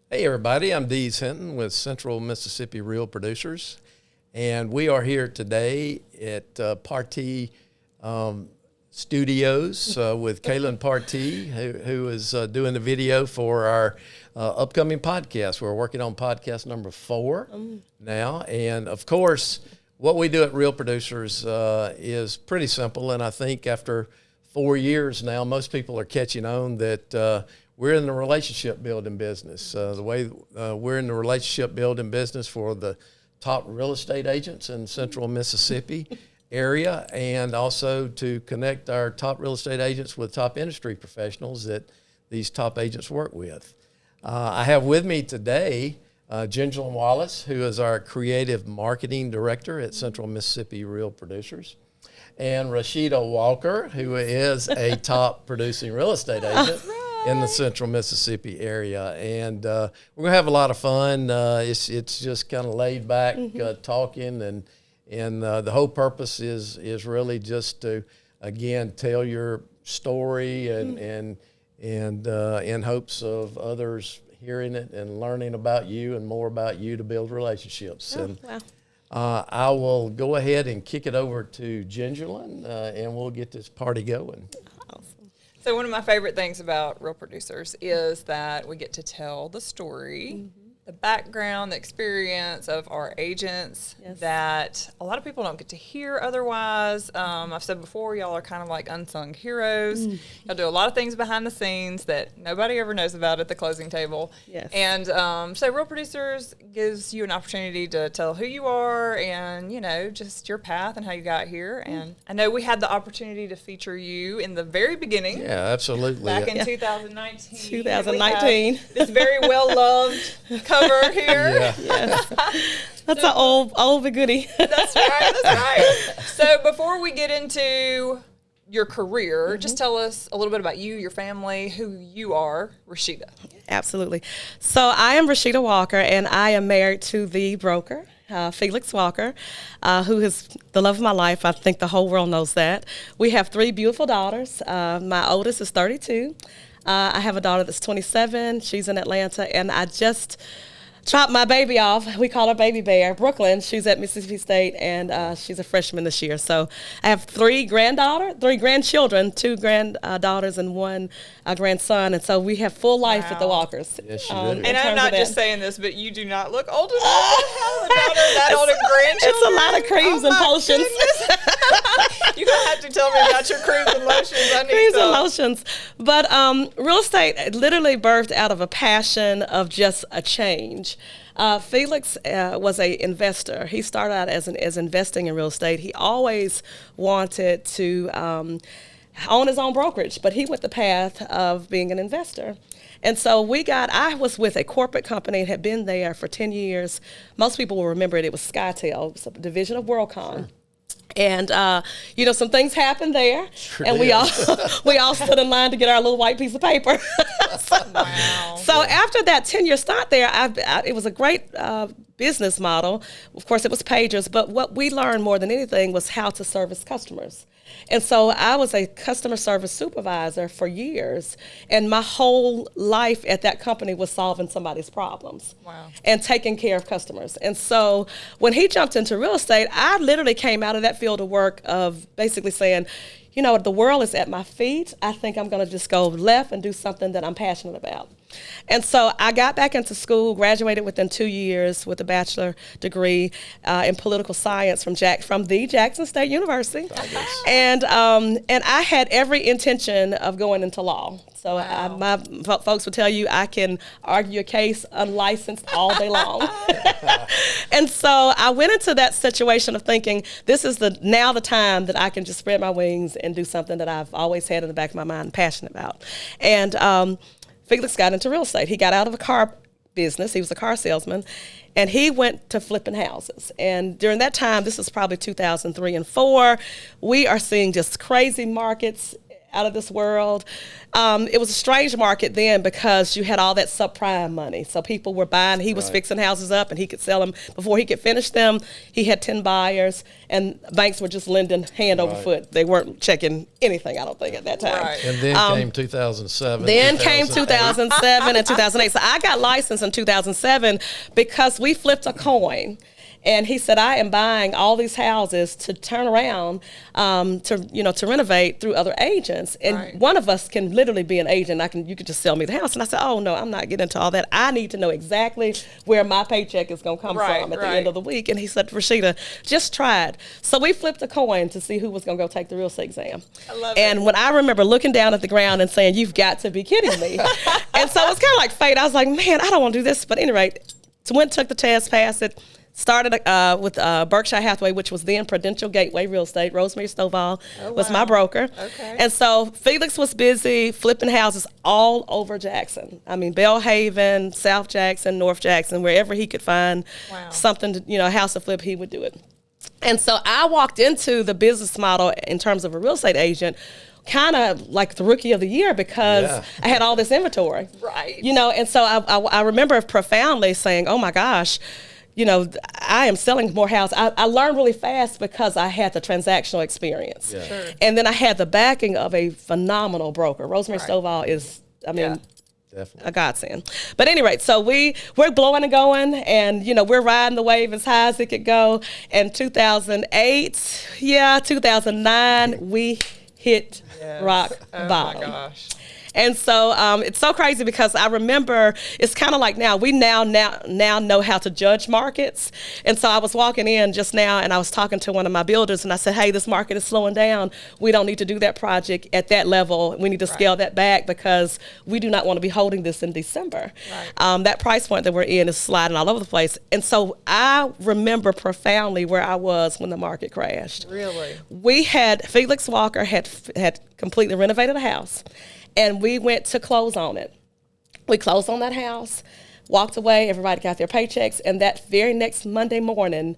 Hey everybody, I'm Dees Hinton with Central Mississippi Real Producers, and we are here today at Partee Studios with Kaylin Partee, who is doing the video for our upcoming podcast. We're working on podcast number 4 now, and of course, what we do at Real Producers is pretty simple, and I think after 4 years now, most people are catching on that we're in the relationship building business. The way we're in the relationship building business for the top real estate agents in Central Mississippi area, and also to connect our top real estate agents with top industry professionals that these top agents work with. I have with me today Gingerlyn Wallace, who is our creative marketing director at Central Mississippi Real Producers, and Rashida Walker, who is a top producing real estate agent in the Central Mississippi area. And we're going to have a lot of fun. It's just kind of laid back talking, and the whole purpose is really just to, again, tell your story and in hopes of others hearing it and learning about you and more about you to build relationships. I will go ahead and kick it over to Gingerlyn, and we'll get this party going. Awesome. So one of my favorite things about Real Producers is that we get to tell the story, the background, the experience of our agents that a lot of people don't get to hear otherwise. I've said before, y'all are kind of like unsung heroes. Y'all do a lot of things behind the scenes that nobody ever knows about at the closing table. Yes. And so Real Producers gives you an opportunity to tell who you are and, you know, just your path and how you got here. And I know we had the opportunity to feature you in the very beginning. Yeah, absolutely. Back in 2019. 2019. This very well-loved cover here. Yes. That's an old but goodie. That's right. So before we get into your career, just tell us a little bit about you, your family, who you are, Rashida. Absolutely. So I am Rashida Walker, and I am married to the broker, Felix Walker, who is the love of my life. I think the whole world knows that. We have 3 beautiful daughters. My oldest is 32. I have a daughter that's 27. She's in Atlanta, and I just dropped my baby off. We call her Baby Bear, Brooklyn. She's at Mississippi State, and she's a freshman this year. So I have 3 grandchildren, 2 granddaughters and 1 grandson, and so we have full life with the Walkers. Yes, you do. And I'm not just saying this, but you do not look old enough to have a daughter that old and grandchildren. It's a lot of creams and potions. You're going to have to tell me about your creams and lotions. I need creams some. and lotions. But real estate literally birthed out of a passion of just a change. Felix was an investor. He started out as investing in real estate. He always wanted to own his own brokerage, but he went the path of being an investor. And so I was with a corporate company and had been there for 10 years. Most people will remember it. It was SkyTel. It was a division of WorldCom. Sure. And, some things happened there, and we all stood in line to get our little white piece of paper. So after that 10-year start there, it was a great business model. Of course, it was pagers, but what we learned more than anything was how to service customers. And so I was a customer service supervisor for years, and my whole life at that company was solving somebody's problems and taking care of customers. And so when he jumped into real estate, I literally came out of that field of work of basically saying, you know, the world is at my feet. I think I'm going to just go left and do something that I'm passionate about. And so I got back into school, graduated within 2 years with a bachelor degree in political science from the Jackson State University. And I had every intention of going into law. So my folks would tell you I can argue a case unlicensed all day long. And so I went into that situation of thinking this is now the time that I can just spread my wings and do something that I've always had in the back of my mind and passionate about. And Felix got into real estate. He got out of a car business. He was a car salesman, and he went to flipping houses. And during that time, this is probably 2003 and 4, we are seeing just crazy markets. out of this world. It was a strange market then because you had all that subprime money. So people were buying. He was fixing houses up, and he could sell them before he could finish them. He had 10 buyers, and banks were just lending hand over foot. They weren't checking anything, I don't think, at that time. Right. And then came 2007. Then came 2007 and 2008. So I got licensed in 2007 because we flipped a coin. And he said, I am buying all these houses to turn around, to renovate through other agents. And one of us can literally be an agent. You could just sell me the house. And I said, oh, no, I'm not getting into all that. I need to know exactly where my paycheck is going to come from at the end of the week. And he said, Rashida, just try it. So we flipped a coin to see who was going to go take the real estate exam. I love and it. when I remember looking down at the ground and saying, you've got to be kidding me. And so it's kind of like fate. I was like, man, I don't want to do this. But anyway, so went, took the test, passed it. Started with Berkshire Hathaway, which was then Prudential Gateway Real Estate. Rosemary Stovall was my broker. Okay. And so Felix was busy flipping houses all over Jackson. I mean, Bellhaven, South Jackson, North Jackson, wherever he could find something, a house to flip, he would do it. And so I walked into the business model in terms of a real estate agent kind of like the rookie of the year because I had all this inventory. Right. And so I remember profoundly saying, oh my gosh, I am selling more houses. I learned really fast because I had the transactional experience. Yeah. Sure. And then I had the backing of a phenomenal broker. Rosemary Stovall is, Definitely. a godsend. But anyway, so we're blowing and going, and we're riding the wave as high as it could go. And 2008, 2009, we hit rock bottom. Oh my gosh. And so it's so crazy because I remember it's kind of like now we now know how to judge markets. And so I was walking in just now and I was talking to one of my builders and I said, hey, this market is slowing down. We don't need to do that project at that level. We need to scale that back because we do not want to be holding this in December. Right. That price point that we're in is sliding all over the place. And so I remember profoundly where I was when the market crashed. Really? We had, Felix Walker had completely renovated a house. And we went to close on it. We closed on that house, walked away, everybody got their paychecks, and that very next Monday morning,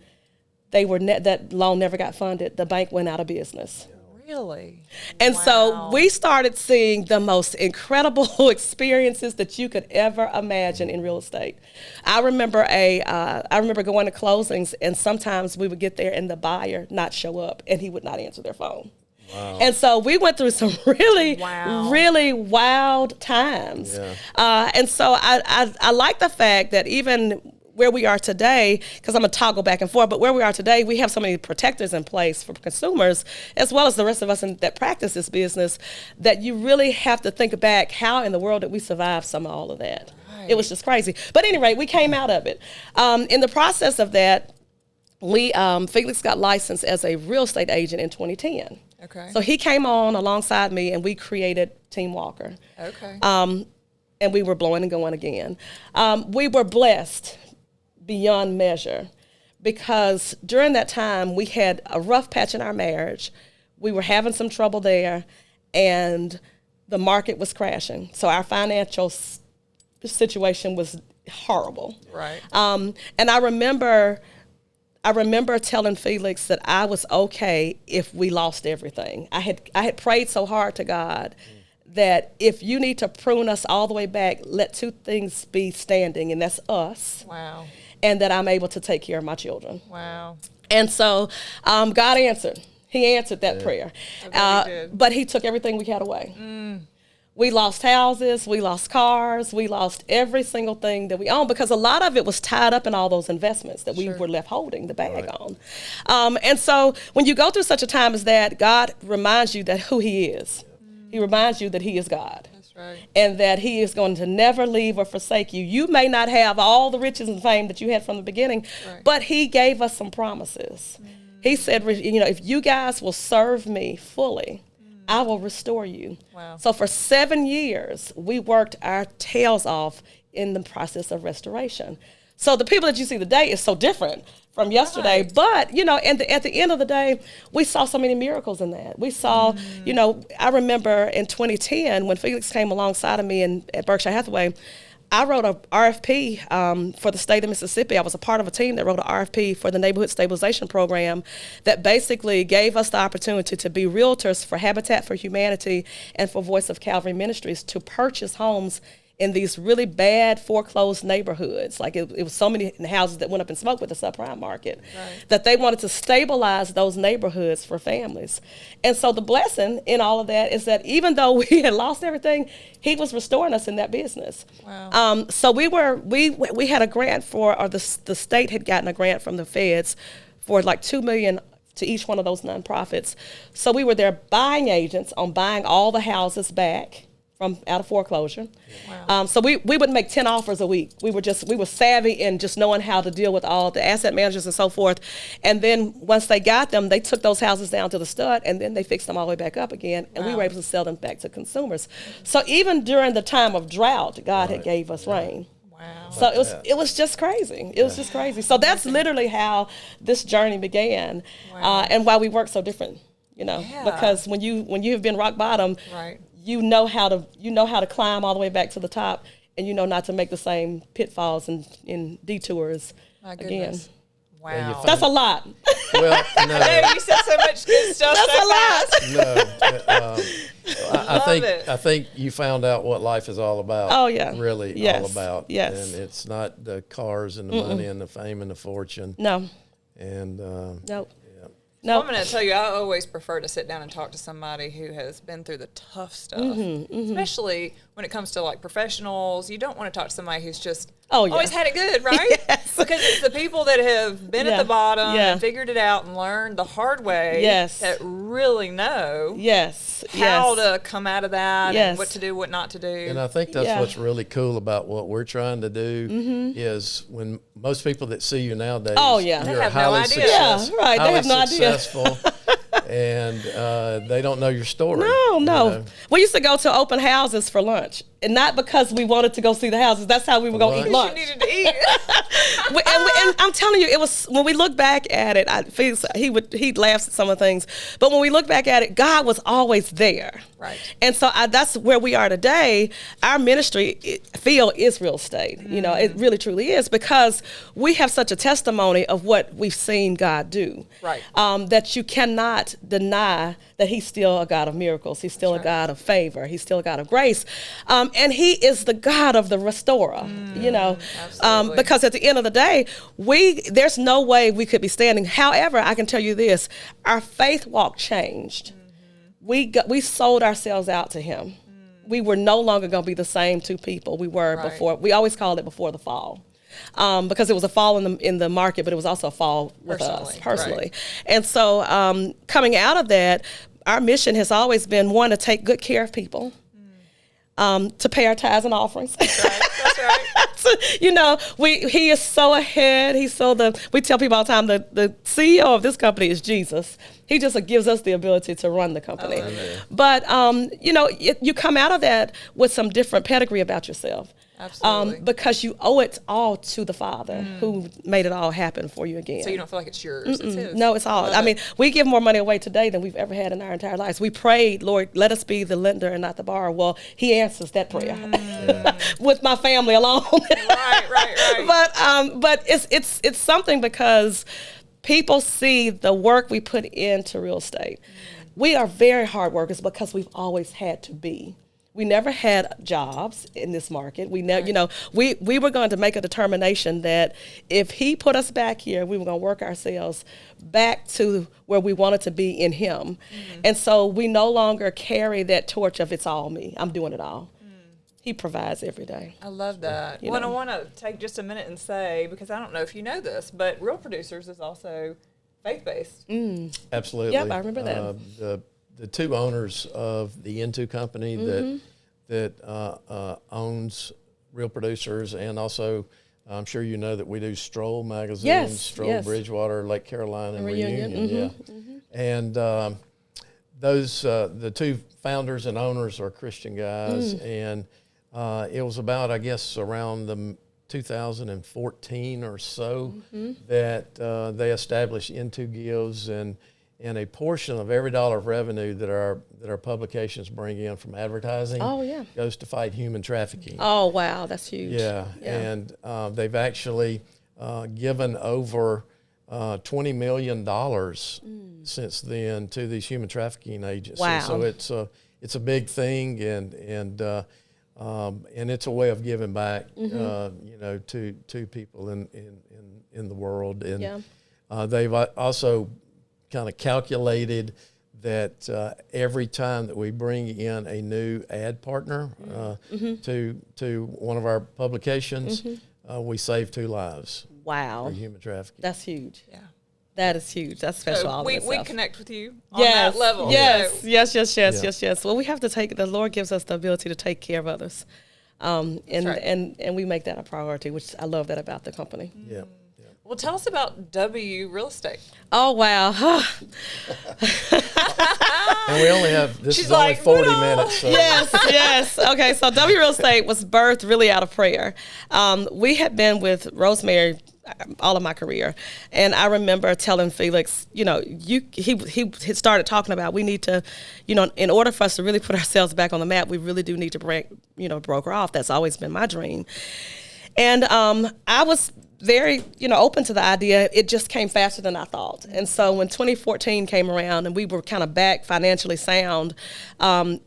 that loan never got funded. The bank went out of business. Really? And so we started seeing the most incredible experiences that you could ever imagine in real estate. I remember going to closings, and sometimes we would get there and the buyer not show up, and he would not answer their phone. Wow. And so we went through some really, really wild times. Yeah. And so I like the fact that even where we are today, because I'm going to toggle back and forth, but where we are today, we have so many protectors in place for consumers, as well as the rest of us that practice this business, that you really have to think back, how in the world did we survive some of all of that? Right. It was just crazy. But anyway, we came out of it. In the process of that, Felix got licensed as a real estate agent in 2010. Okay. So he came on alongside me, and we created Team Walker. Okay. And we were blowing and going again. We were blessed beyond measure because during that time we had a rough patch in our marriage. We were having some trouble there, and the market was crashing. So our financial situation was horrible. Right. And I remember telling Felix that I was okay if we lost everything. I had prayed so hard to God that if you need to prune us all the way back, let two things be standing, and that's us. Wow. And that I'm able to take care of my children. Wow. And so God answered. He answered that prayer. I bet he did. But he took everything we had away. We lost houses, we lost cars, we lost every single thing that we owned because a lot of it was tied up in all those investments that we were left holding the bag on. And so when you go through such a time as that, God reminds you that who he is. He reminds you that he is God. That's right. And that he is going to never leave or forsake you. You may not have all the riches and fame that you had from the beginning, but he gave us some promises. He said, if you guys will serve me fully, I will restore you. Wow. So for 7 years, we worked our tails off in the process of restoration. So the people that you see today is so different from yesterday. Right. But, at the end of the day, we saw so many miracles in that. We saw, I remember in 2010 when Felix came alongside of me at Berkshire Hathaway, I wrote a RFP for the state of Mississippi. I was a part of a team that wrote an RFP for the Neighborhood Stabilization Program that basically gave us the opportunity to be realtors for Habitat for Humanity and for Voice of Calvary Ministries to purchase homes in these really bad foreclosed neighborhoods. Like it was so many houses that went up in smoke with the subprime market, that they wanted to stabilize those neighborhoods for families. And so the blessing in all of that is that even though we had lost everything, he was restoring us in that business. Wow. So we had a grant or the state had gotten a grant from the feds for like $2 million to each one of those nonprofits. So we were their buying agents on buying all the houses back from out of foreclosure. Wow. So we would make 10 offers a week. We were savvy in just knowing how to deal with all the asset managers and so forth. And then once they got them, they took those houses down to the stud and then they fixed them all the way back up again. And we were able to sell them back to consumers. So even during the time of drought, God had gave us rain. Wow. So it was just crazy. It was just crazy. So that's literally how this journey began, and why we work so different. Because when you have been rock bottom, right. you know how to climb all the way back to the top, and you know not to make the same pitfalls and detours again. Wow. That's a lot. Well, no. No, you said so much good stuff. That's so fast. No, I think you found out what life is all about. Oh, yeah. Really Yes. all about. Yes. And it's not the cars and the money and the fame and the fortune. No. And Nope. No. I'm going to tell you, I always prefer to sit down and talk to somebody who has been through the tough stuff, especially when it comes to like professionals. You don't want to talk to somebody who's just always had it good, right? Yes. Because it's the people that have been at the bottom and figured it out and learned the hard way that really know how to come out of that and what to do, what not to do. And I think that's what's really cool about what we're trying to do is when most people that see you nowadays, they you're have highly no idea. successful, They have no idea. and they don't know your story. No. We used to go to open houses for lunch, and not because we wanted to go see the houses. That's how we were going to eat lunch. You needed to eat. and I'm telling you, it was when we look back at it. He laughs at some of the things, but when we look back at it, God was always there. Right. And so that's where we are today. Our ministry field is real estate. It really truly is, because we have such a testimony of what we've seen God do. Right. That you cannot deny that He's still a God of miracles. He's still a God of favor. He's still a God of grace. And He is the God of the restorer, because at the end of the day, there's no way we could be standing. However, I can tell you this, our faith walk changed. We sold ourselves out to Him. We were no longer going to be the same two people we were before. We always called it before the fall. Because it was a fall in the market, but it was also a fall with us personally. Right. And so coming out of that, our mission has always been, one, to take good care of people, to pay our tithes and offerings. That's right. He is so ahead. We tell people all the time the CEO of this company is Jesus. He just gives us the ability to run the company. But, you come out of that with some different pedigree about yourself. Absolutely. Because you owe it all to the Father who made it all happen for you again. So you don't feel like it's yours. It's His. No, it's all. I mean, we give more money away today than we've ever had in our entire lives. We prayed, Lord, let us be the lender and not the borrower. Well, He answers that prayer with my family alone. Right. But it's something, because people see the work we put into real estate. We are very hard workers because we've always had to be. We never had jobs in this market. We never, we were going to make a determination that if He put us back here, we were going to work ourselves back to where we wanted to be in Him. And so we no longer carry that torch of it's all me. I'm doing it all. He provides every day. I love that. I want to take just a minute and say, because I don't know if you know this, but Real Producers is also faith-based. Absolutely. Yep, I remember that. The two owners of the Into company that owns Real Producers, and also I'm sure you know that we do Stroll magazine, Stroll Bridgewater, Lake Carolina, and Reunion. And those the two founders and owners are Christian guys, and it was about, I guess, around the 2014 or so that they established Into Gives, and and a portion of every dollar of revenue that our publications bring in from advertising goes to fight human trafficking. Oh, wow, that's huge. Yeah. And they've actually given over $20 million since then to these human trafficking agencies. Wow. So it's a big thing, and it's a way of giving back, to people in the world. And they've also kind of calculated that every time that we bring in a new ad partner to one of our publications, we save 2 lives. Wow. For human trafficking. That's huge. Yeah. That is huge. That's special. So all we in itself. connect with you on that level. Yes, So. yes. Well, we have to the Lord gives us the ability to take care of others. And we make that a priority, which I love that about the company. Yeah. Well, tell us about W Real Estate. Oh, wow. And we only have, this She's is only like, 40 minutes. So. Yes. Okay, so W Real Estate was birthed really out of prayer. We had been with Rosemary all of my career, and I remember telling Felix, he started talking about we need to, in order for us to really put ourselves back on the map, we really do need to broker off. That's always been my dream. And I was very, open to the idea. It just came faster than I thought. And so when 2014 came around and we were kind of back financially sound,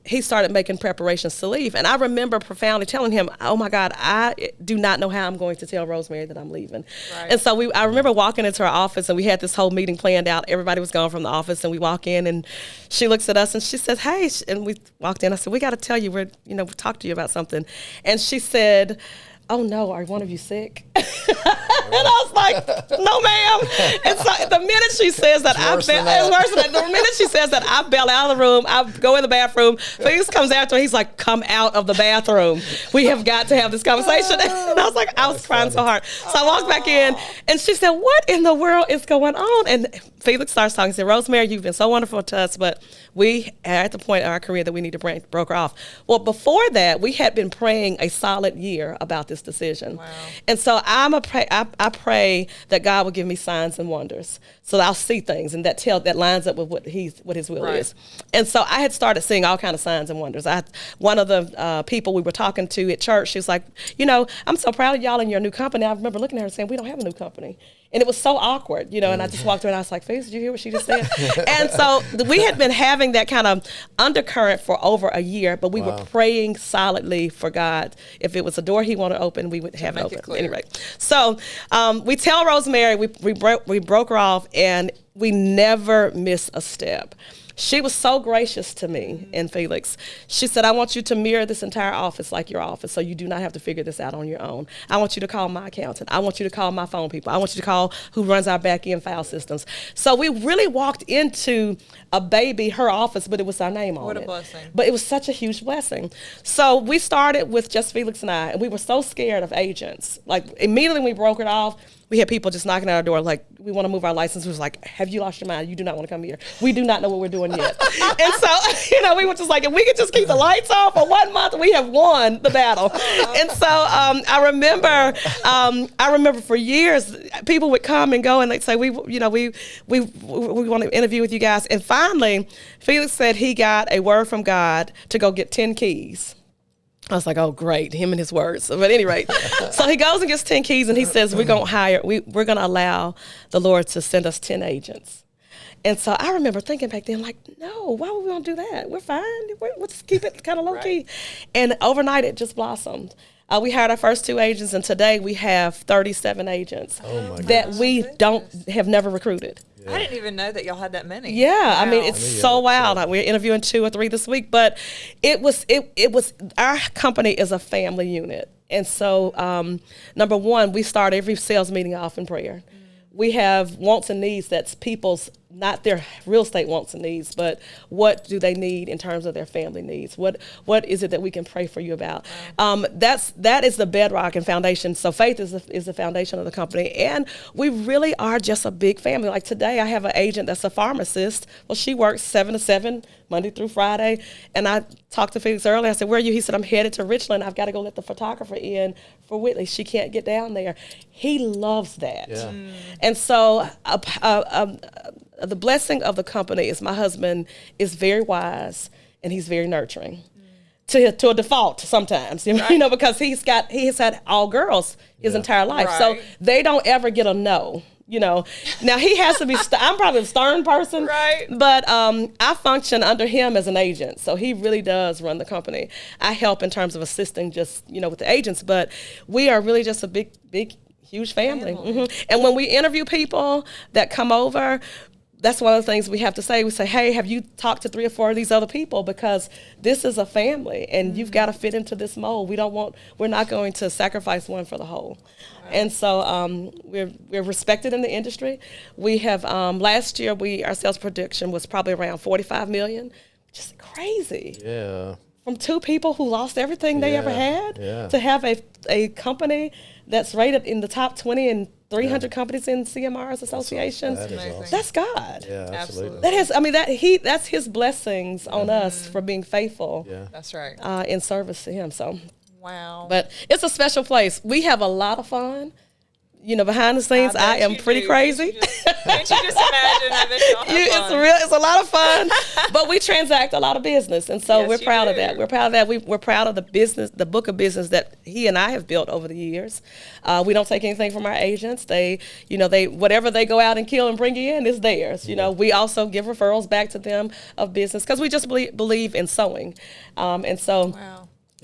he started making preparations to leave. And I remember profoundly telling him, oh my God, I do not know how I'm going to tell Rosemary that I'm leaving. Right. And so I remember walking into her office and we had this whole meeting planned out. Everybody was gone from the office and we walk in and she looks at us and she says, hey, and we walked in. I said, we got to tell you, we talk to you about something. And she said, oh no, are one of you sick? And I was like, no ma'am. And so the minute she says that, it's worse than that. The minute she says that, I bail out of the room, I go in the bathroom. Felix comes after her, he's like, come out of the bathroom. We have got to have this conversation. And I was like, I was crying so hard. So I walked back in and she said, what in the world is going on? And Felix starts talking. He said, Rosemary, you've been so wonderful to us, but we are at the point in our career that we need to broker off. Well, before that, we had been praying a solid year about this decision. Wow. And so I pray that God will give me signs and wonders so that I'll see things and that lines up with what his will is. And so I had started seeing all kinds of signs and wonders. One of the people we were talking to at church, she was like, I'm so proud of y'all and your new company. I remember looking at her saying, we don't have a new company. And it was so awkward, and I just walked around and I was like, Felix, did you hear what she just said? And so we had been having that kind of undercurrent for over a year, but we were praying solidly for God. If it was a door he wanted to open, we would have it open. Anyway, so we tell Rosemary, we broke her off, and we never miss a step. She was so gracious to me and Felix. She said, I want you to mirror this entire office like your office so you do not have to figure this out on your own. I want you to call my accountant. I want you to call my phone people. I want you to call who runs our back-end file systems. So we really walked into her office, but it was our name on it. What a blessing. But it was such a huge blessing. So we started with just Felix and I, and we were so scared of agents. Like immediately when we broke it off, we had people just knocking at our door like, we want to move our license. We was like, have you lost your mind? You do not want to come here. We do not know what we're doing yet. And so, we were just like, if we could just keep the lights off for 1 month, we have won the battle. And so I remember for years, people would come and go and they'd say, we want to interview with you guys. And finally, Felix said he got a word from God to go get 10 keys. I was like, oh, great, him and his words. But at any rate, so he goes and gets 10 keys and he says, we're going to allow the Lord to send us 10 agents. And so I remember thinking back then, like, no, why would we want to do that? We're fine. We'll just keep it kind of low key. And overnight, it just blossomed. We hired our first 2 agents, and today we have 37 agents that we have never recruited. Yeah. I didn't even know that y'all had that many. Yeah, wow. I mean, it's so wild. We're interviewing 2 or 3 this week, but it was our company is a family unit. And so, number one, we start every sales meeting off in prayer. We have wants and needs that's people's, not their real estate wants and needs, but what do they need in terms of their family needs? What is it that we can pray for you about? That is the bedrock and foundation. So faith is the foundation of the company. And we really are just a big family. Like today I have an agent that's a pharmacist. Well, she works 7 to 7, Monday through Friday. And I talked to Felix earlier. I said, where are you? He said, I'm headed to Richland. I've got to go let the photographer in for Whitley. She can't get down there. He loves that. Yeah. And so the blessing of the company is my husband is very wise and he's very nurturing. To a default sometimes, you know, because he has had all girls his entire life. So they don't ever get a no, you know. Now he has to be, I'm probably a stern person, but I function under him as an agent. So he really does run the company. I help in terms of assisting just, you know, with the agents, but we are really just a big, huge family. And when we interview people that come over, that's one of the things we have to say. We say, hey, have you talked to 3 or 4 of these other people? Because this is a family and you've got to fit into this mold. We're not going to sacrifice one for the whole. And so we're respected in the industry. We have, last year, our sales prediction was probably around 45 million, which is crazy. Yeah. From 2 people who lost everything they ever had to have a company that's rated in the top 20 and 300 companies in CMR's association. That is awesome. That's God. Yeah, absolutely. That's his blessings on us for being faithful. Yeah. That's right. In service to him. So wow. But it's a special place. We have a lot of fun. You know, behind the scenes, I am pretty crazy. Can't you just imagine? I bet y'all have fun. It's a lot of fun, but we transact a lot of business, and so we're proud of that. We're proud of that. We're proud of the business, the book of business that he and I have built over the years. We don't take anything from our agents. They whatever they go out and kill and bring in is theirs. You know, we also give referrals back to them of business because we just believe in sewing, and so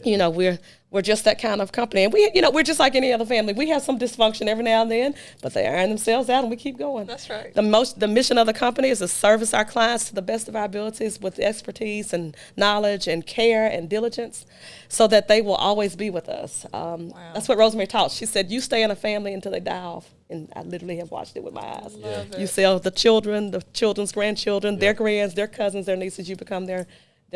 you know we're just that kind of company. And we're just like any other family. We have some dysfunction every now and then, but they iron themselves out and we keep going. That's right. The mission of the company is to service our clients to the best of our abilities with expertise and knowledge and care and diligence so that they will always be with us. That's what Rosemary taught. She said, you stay in a family until they die off. And I literally have watched it with my eyes. You sell the children, the children's grandchildren, their grands, their cousins, their nieces. You become their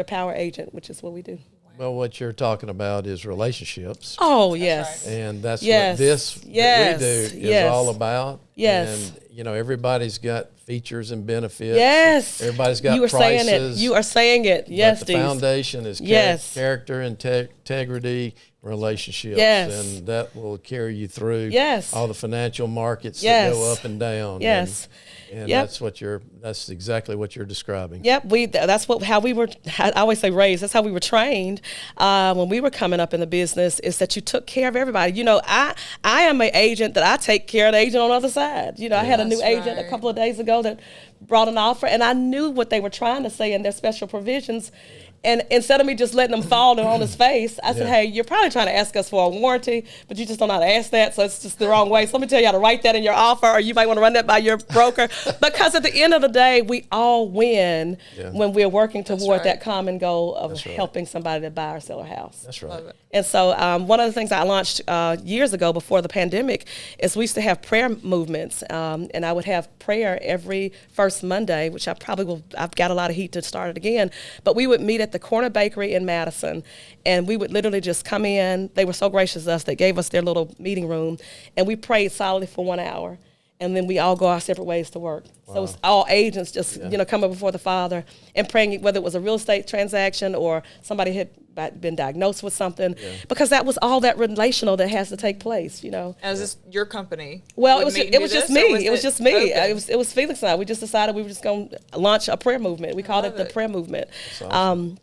power agent, which is what we do. Well, what you're talking about is relationships. Oh, yes. And that's what this that we do is all about. Yes. And, everybody's got features and benefits. Yes. Everybody's got prices. Saying it. You are saying it. Yes, but the foundation is character, integrity, relationships. Yes. And that will carry you through all the financial markets that go up and down. Yes. And that's exactly what you're describing. Yep, how we were. I always say raised. That's how we were trained when we were coming up in the business. Is that you took care of everybody. I am an agent that I take care of the agent on the other side. I had a new agent a couple of days ago that brought an offer, and I knew what they were trying to say in their special provisions. And instead of me just letting them fall on his face, I said, hey, you're probably trying to ask us for a warranty, but you just don't know how to ask that, so it's just the wrong way. So let me tell you how to write that in your offer, or you might want to run that by your broker. Because at the end of the day, we all win when we're working toward that common goal of helping somebody to buy or sell a house. That's right. And so one of the things I launched years ago before the pandemic is we used to have prayer movements, and I would have prayer every first Monday, which I've got a lot of heat to start it again, but we would meet at the Corner Bakery in Madison, and we would literally just come in. They were so gracious to us. They gave us their little meeting room, and we prayed solidly for 1 hour, and then we all go our separate ways to work. Wow. So it's all agents just coming before the Father and praying, whether it was a real estate transaction or somebody had been diagnosed with something, because that was all that relational that has to take place. As this your company? Well, it was just me. It was just me. It was Felix and I. We just decided we were just going to launch a prayer movement. We called it the prayer movement. Awesome.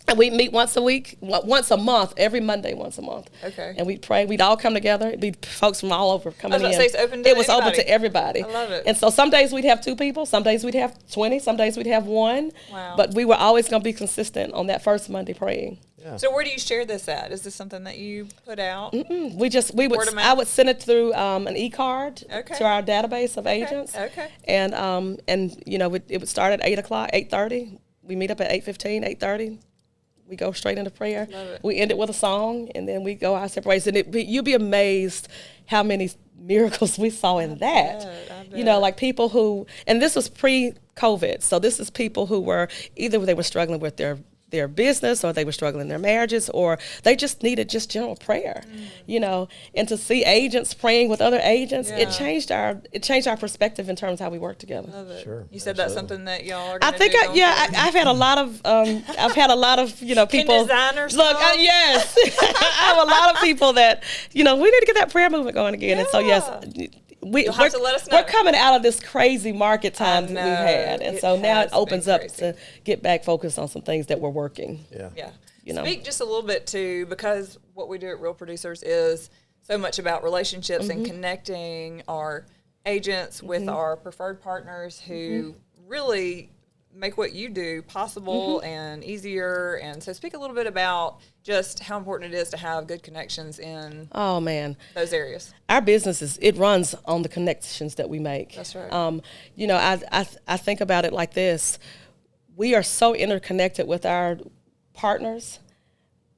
And we meet once a month, every Monday, once a month. Okay. And we'd pray. We'd all come together. It'd be folks from all over coming in. Say it's open to everybody. Open to everybody. I love it. And so some days we'd have 2 people, some days we'd have 20, some days we'd have 1. Wow. But we were always going to be consistent on that first Monday praying. Yeah. So where do you share this at? Is this something that you put out? I would send it through an e-card to our database of agents. Okay. And it would start at 8:00, 8:30. We meet up at 8:15, 8:30. We go straight into prayer. Love it. We end it with a song, and then we go our separate ways. And you'd be amazed how many miracles we saw in that. I bet. Like people who, and this was pre-COVID, so this is people who were, either they were struggling with their business, or they were struggling in their marriages, or they just needed just general prayer, and to see agents praying with other agents, it changed our perspective in terms of how we work together. Love it. Sure. You said that's something that y'all are I think I've had a lot of people. Designers look, yes, I have a lot of people that we need to get that prayer movement going again, and so yes. You'll have to let us know. We're coming out of this crazy market time that we've had, and so now it opens up crazy. to get back focused on some things that were working. Yeah. You know. Speak just a little bit too, because what we do at Real Producers is so much about relationships and connecting our agents with our preferred partners who really make what you do possible and easier. And so speak a little bit about just how important it is to have good connections in those areas. Our business it runs on the connections that we make. That's right. You know, I think about it like this. We are so interconnected with our partners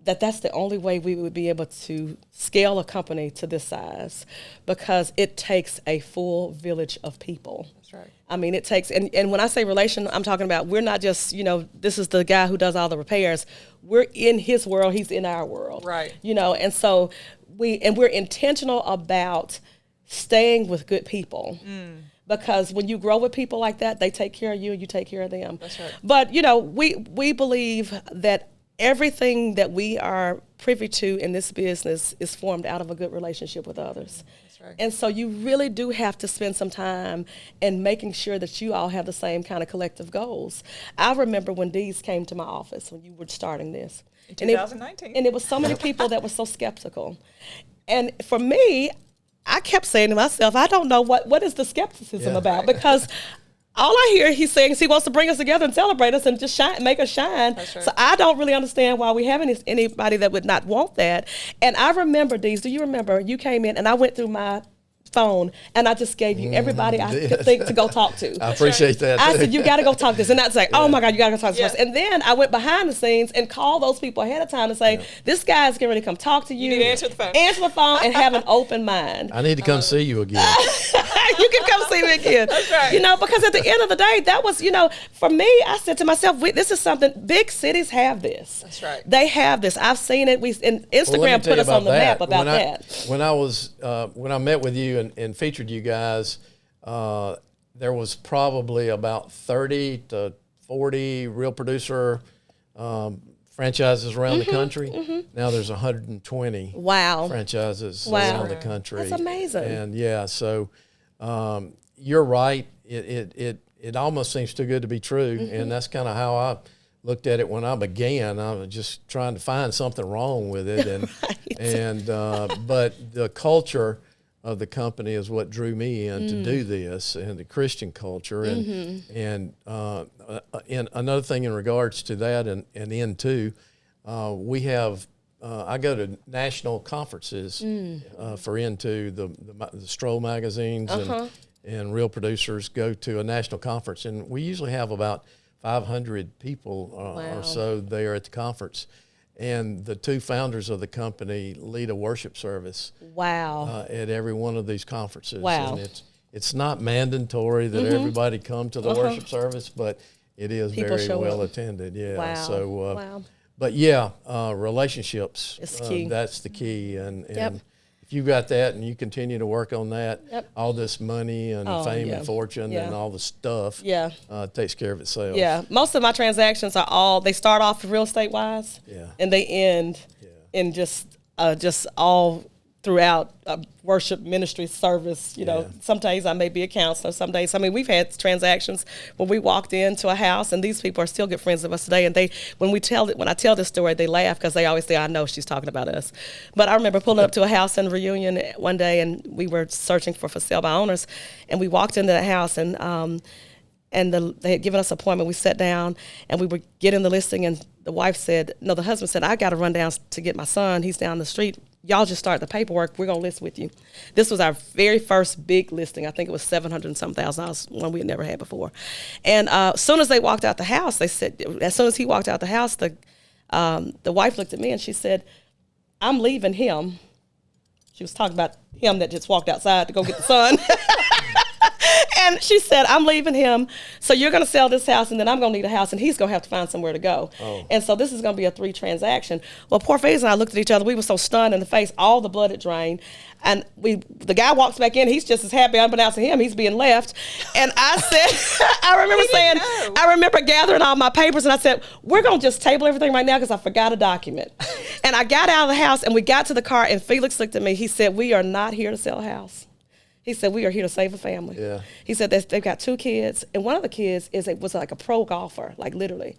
that's the only way we would be able to scale a company to this size, because it takes a full village of people. That's right. I mean, it takes, and when I say relation, I'm talking about we're not just, you know, this is the guy who does all the repairs. We're in his world, he's in our world. Right. You know, and so we're intentional about staying with good people. Because when you grow with people like that, they take care of you and you take care of them. That's right. But, you know, we believe that everything that we are privy to in this business is formed out of a good relationship with others. That's right. And so you really do have to spend some time in making sure that you all have the same kind of collective goals. I remember when Dee's came to my office when you were starting this. In 2019. And it was so many people that were so skeptical. And for me, I kept saying to myself, I don't know what is the skepticism about, because all I hear he's saying is he wants to bring us together and celebrate us and just shine, make us shine. That's right. So I don't really understand why we have anybody that would not want that. And I remember, Dees, do you remember you came in and I went through my phone and I just gave you everybody I could think to go talk to. I appreciate that. I said, you got to go talk to this. And I'd say, oh my God, you got to go talk to this. Yeah. And then I went behind the scenes and called those people ahead of time and say, this guy's getting ready to come talk to you. You need to answer the phone. Answer the phone and have an open mind. I need to come see you again. You can come see me again. That's right. You know, because at the end of the day, that was, you know, for me, I said to myself, this is something, big cities have this. That's right. They have this. I've seen it. And Instagram put us on the map about that. When I met with you and featured you guys, there was probably about 30 to 40 Real Producer franchises around the country. Now there's 120 franchises around the country. That's amazing. And so you're right. It almost seems too good to be true, and that's kind of how I looked at it when I began. I was just trying to find something wrong with it, and but the culture of the company is what drew me in to do this, and the Christian culture, and another thing in regards to that, and into we have. I go to national conferences for Into the Stroll magazines and Real Producers go to a national conference, and we usually have about 500 people or so there at the conference. And the two founders of the company lead a worship service. At every one of these conferences. And it's not mandatory that everybody come to the worship service, but it is People very show well up. attended. Wow. But relationships. It's key. That's the key. And if you got that and you continue to work on that, all this money and fame and fortune and all the stuff takes care of itself. Yeah, most of my transactions they start off real estate wise, and they end in just all throughout worship ministry service. You know, some days I may be a counselor, some days, we've had transactions when we walked into a house, and these people are still good friends of us today. And when I tell this story, they laugh because they always say, I know she's talking about us. But I remember pulling up to a house in Reunion one day, and we were searching for sale by owners, and we walked into the house, and they had given us an appointment. We sat down and we were getting the listing, and the husband said, I got to run down to get my son. He's down the street. Y'all just start the paperwork. We're going to list with you. This was our very first big listing. I think it was $700,000, one we had never had before. And as soon as they walked out the house, as soon as he walked out the house, the wife looked at me and she said, I'm leaving him. She was talking about him that just walked outside to go get the son. And she said, I'm leaving him, so you're going to sell this house, and then I'm going to need a house, and he's going to have to find somewhere to go. And so this is going to be a 3 transaction. Well, poor Faze and I looked at each other. We were so stunned in the face. All the blood had drained. And the guy walks back in. He's just as happy, unbeknownst to him, he's being left. And I said, I remember gathering all my papers, and I said, we're going to just table everything right now because I forgot a document. And I got out of the house, and we got to the car, and Felix looked at me. He said, we are not here to sell a house. He said, we are here to save a family. Yeah. He said that they've got 2 kids, and one of the kids was like a pro golfer, like literally.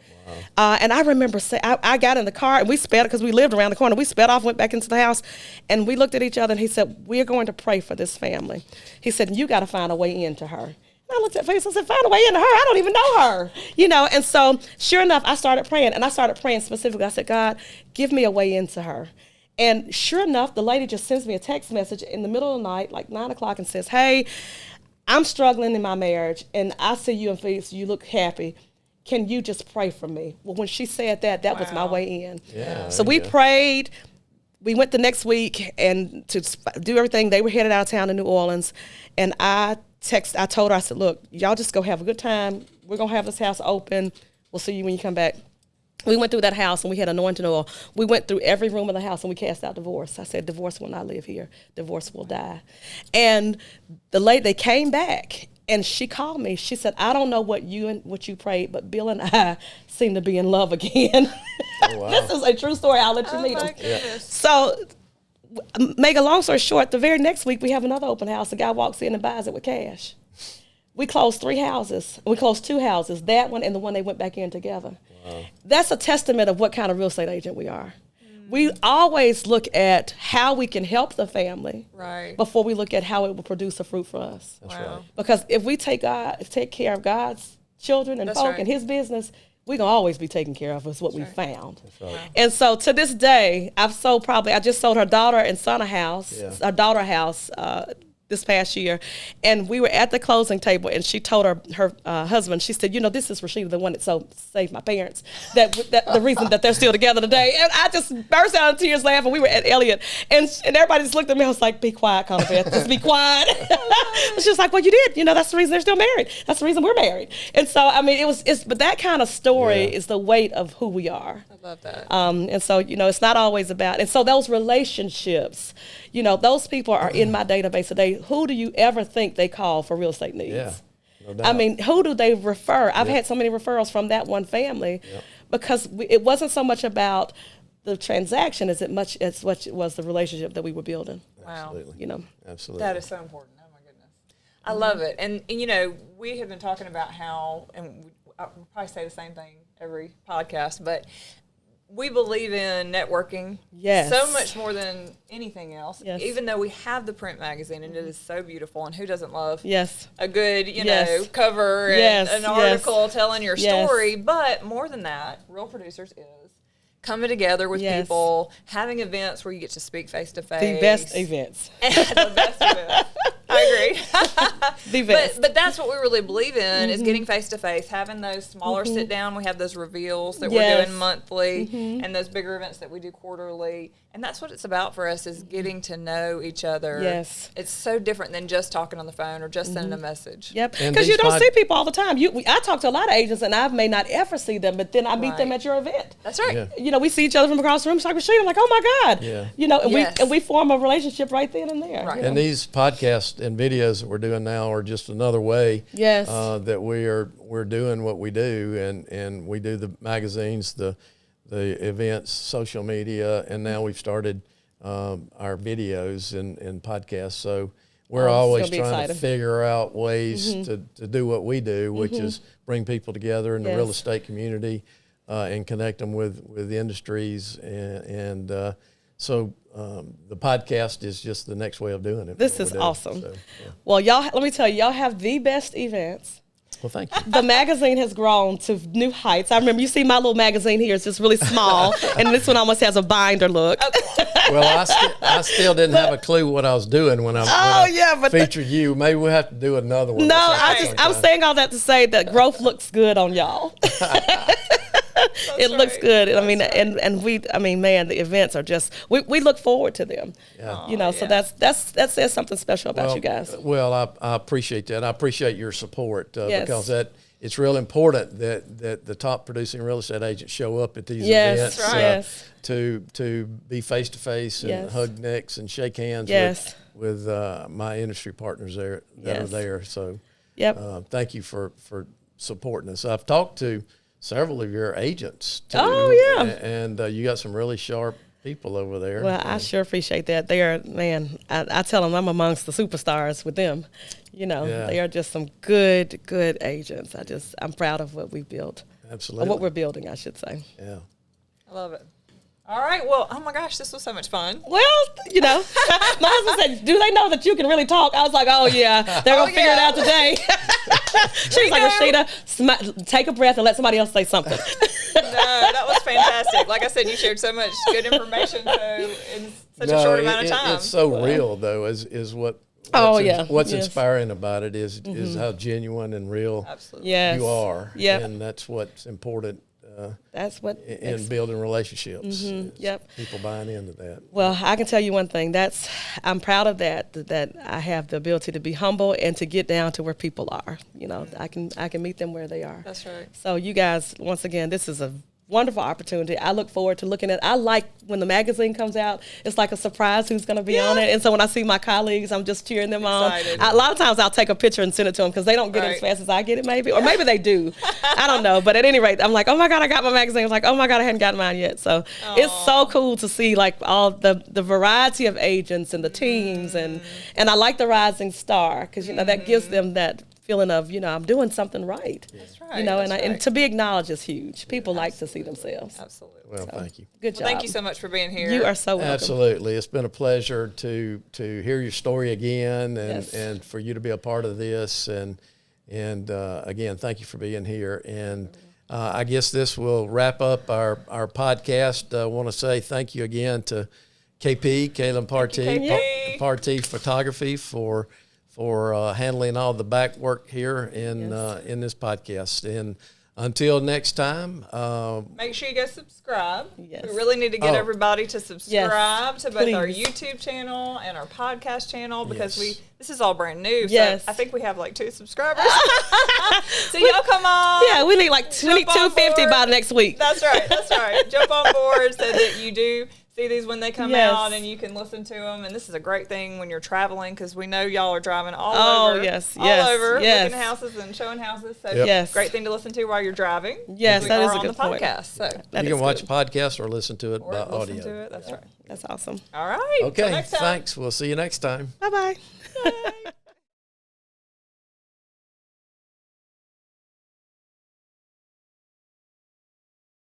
Wow. And I remember I got in the car, and we sped, because we lived around the corner. We sped off, went back into the house, and we looked at each other, and he said, we're going to pray for this family. He said, you got to find a way into her. And I looked at face and said, find a way into her? I don't even know her. And so sure enough, I started praying, and I started praying specifically. I said, God, give me a way into her. And sure enough, the lady just sends me a text message in the middle of the night, like 9 o'clock, and says, hey, I'm struggling in my marriage, and I see you in face, you look happy. Can you just pray for me? Well, when she said that was my way in. Yeah, so we prayed. We went the next week and to do everything. They were headed out of town to New Orleans, and I told her, I said, look, y'all just go have a good time. We're going to have this house open. We'll see you when you come back. We went through that house, and we had anointing oil. We went through every room of the house, and we cast out divorce. I said, divorce will not live here. Divorce will die. And they came back, and she called me. She said, I don't know what you prayed, but Bill and I seem to be in love again. Oh, wow. This is a true story. I'll let you meet them. Yeah. So, make a long story short, the very next week, we have another open house. The guy walks in and buys it with cash. We closed 3 houses. We closed 2 houses, that one and the one they went back in together. Wow. That's a testament of what kind of real estate agent we are. We always look at how we can help the family before we look at how it will produce a fruit for us. That's right. Because if we take care of God's children and folk and his business, we're going to always be taken care of, is what we found. That's right. And so to this day, I just sold her daughter and son a house, our daughter house, this past year, and we were at the closing table, and she told her husband, she said, this is Rashida, the one that saved my parents, that the reason that they're still together today. And I just burst out in tears laughing. We were at Elliott, and everybody just looked at me. I was like, be quiet, Conabeth, just be quiet. She was like, well, you did, that's the reason they're still married. That's the reason we're married. And so, I mean, but that kind of story is the weight of who we are. I love that. And so, it's not always about, and so those relationships, those people are in my database today. Who do you ever think they call for real estate needs? Yeah, no doubt. I mean, who do they refer? I've had so many referrals from that one family because it wasn't so much about the transaction as much as what it was the relationship that we were building. Wow. Absolutely. Absolutely. That is so important. Oh, my goodness. I love it. And we have been talking about how, and I'll probably say the same thing every podcast, but we believe in networking so much more than anything else, even though we have the print magazine, and it is so beautiful. And who doesn't love a good, cover and an article telling your story? But more than that, Real Producers is coming together with people, having events where you get to speak face to face. The best events. The best events. I agree. The best. But that's what we really believe in, is getting face to face, having those smaller sit down. We have those reveals that we're doing monthly, and those bigger events that we do quarterly. And that's what it's about for us, is getting to know each other. Yes. It's so different than just talking on the phone or just sending a message. Yep. Because you don't see people all the time. I talk to a lot of agents, and I may not ever see them, but then I meet them at your event. That's right. Yeah. We see each other from across the room. It's like, Rashida, I'm like, oh my God. Yeah. And we form a relationship right then and there. Right. And these podcasts and videos that we're doing now are just another way that we're doing what we do, and we do the magazines, the events, social media, and now we've started our videos and podcasts. So we're always trying to figure out ways to do what we do, which is bring people together in the real estate community and connect them with the industries. So the podcast is just the next way of doing it. This is awesome. So, well, y'all, let me tell you, y'all have the best events. Well, thank you. The magazine has grown to new heights. I remember, you see my little magazine here. It's just really small, and this one almost has a binder look. Well, I still didn't have a clue what I was doing when I featured you. Maybe we'll have to do another one. No, I'm saying all that to say that growth looks good on y'all. It looks good. I mean, man, the events are just, we look forward to them. Yeah. So that says something special about you guys. Well, I appreciate that. I appreciate your support because it's real important that the top producing real estate agents show up at these events to be face to face and hug necks and shake hands with my industry partners that are there. So thank you for supporting us. I've talked to several of your agents too. Oh, yeah. And you got some really sharp people over there. Well, I sure appreciate that. They are, man, I tell them I'm amongst the superstars with them. You know, they are just some good agents. I'm proud of what we built. Absolutely. Or what we're building, I should say. Yeah. I love it. All right. Well, oh my gosh, this was so much fun. Well, you know, my husband said, do they know that you can really talk? I was like, oh, yeah, they're going to figure it out today. She's like, Rashida, take a breath and let somebody else say something. No, that was fantastic. Like I said, you shared so much good information in such a short amount of time. It's so real, though, is what. What's inspiring about it is how genuine and real you are. Yep. And that's what's important. That's what in building relationships. Yep. People buying into that. Well, I can tell you one thing. I'm proud of that I have the ability to be humble and to get down to where people are. You know, I can meet them where they are. That's right. So you guys, once again, this is a wonderful opportunity. I look forward to looking at. I like when the magazine comes out. It's like a surprise who's going to be on it. And so when I see my colleagues, I'm just cheering them on. A lot of times I'll take a picture and send it to them because they don't get it as fast as I get it, maybe, or maybe they do. I don't know. But at any rate, I'm like, oh my God, I got my magazine. I'm like, oh my God, I hadn't gotten mine yet. So it's so cool to see like all the variety of agents and the teams, and I like the Rising Star because you know that gives them that feeling of, you know, I'm doing something right. That's right. You know, and to be acknowledged is huge. People like to see themselves. Absolutely. Well, thank you. Good job. Well, thank you so much for being here. You are so welcome. Absolutely. It's been a pleasure to hear your story again and for you to be a part of this. And again, thank you for being here. And I guess this will wrap up our podcast. I want to say thank you again to KP, Kaylin Partee Photography for handling all the back work here in this podcast. And until next time, make sure you guys subscribe. Yes. We really need to get everybody to subscribe to both our please. YouTube channel and our podcast channel because this is all brand new. Yes. So I think we have like 2 subscribers. So y'all come on. Yeah, we need like 250 by next week. That's right. That's right. Jump on board so that you do see these when they come out and you can listen to them. And this is a great thing when you're traveling because we know y'all are driving all over. Looking at houses and showing houses. So great thing to listen to while you're driving. Yes, that is a good point. point. So you can watch a podcast or listen to it by audio. Listen to it. That's right. That's awesome. All right. Okay, thanks. We'll see you next time. Bye-bye.